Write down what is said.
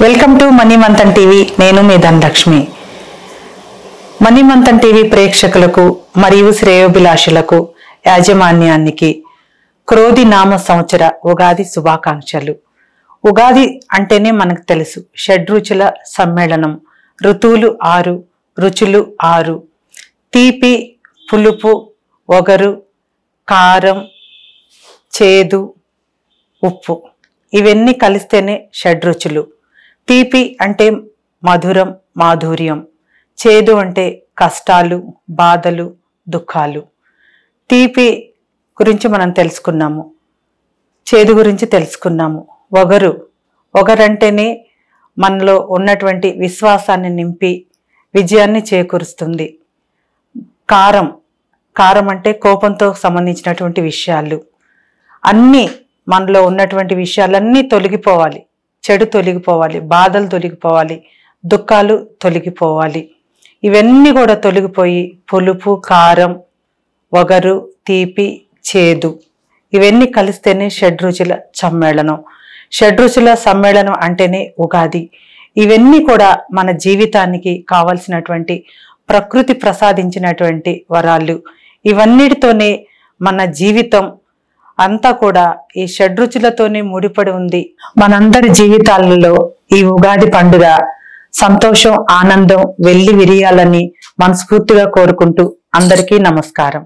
Welcome to money Manthan TV. నేను మీ Dhanalakshmi. Money Manthan TV ప్రేక్షకులకు మరియు శ్రేయోభిలాషులకు యాజమాన్యానికి క్రోధి నామ సంవత్సర ఉగాది శుభాకాంక్షలు. ఉగాది అంటేనే మనకు తెలుసు, షడ్రుచుల సమ్మేళనం. ఋతువులు 6, రుచులు 6. తీపి, పులుపు, ఒగరు, కారం, చేదు, ఉప్పు ఇవన్నీ కలిస్తేనే షడ్రుచులు. తీపి అంటే మధురం, మాధుర్యం. చేదు అంటే కష్టాలు, బాధలు, దుఃఖాలు. తీపి గురించి మనం తెలుసుకున్నాము, చేదు గురించి తెలుసుకున్నాము. ఒగరంటేనే మనలో ఉన్నటువంటి విశ్వాసాన్ని నింపి విజయాన్ని చేకూరుస్తుంది. కారం అంటే కోపంతో సంబంధించినటువంటి విషయాలు. అన్నీ మనలో ఉన్నటువంటి విషయాలన్నీ తొలగిపోవాలి, చెడు తొలగిపోవాలి, బాధలు తొలగిపోవాలి, దుఃఖాలు తొలగిపోవాలి. ఇవన్నీ కూడా తొలగిపోయి పులుపు, కారం, ఒగరు, తీపి, చేదు ఇవన్నీ కలిస్తేనే షడ్రుచుల సమ్మేళనం. షడ్రుచుల సమ్మేళనం అంటేనే ఉగాది. ఇవన్నీ కూడా మన జీవితానికి కావలసినటువంటి ప్రకృతి ప్రసాదించినటువంటి వరాలు. ఇవన్నిటితోనే మన జీవితం అంతా కూడా ఈ షడ్రుచులతోనే ముడిపడి ఉంది. మనందరి జీవితాలలో ఈ ఉగాది పండుగ సంతోషం, ఆనందం వెల్లి విరియాలని మనస్ఫూర్తిగా కోరుకుంటూ అందరికీ నమస్కారం.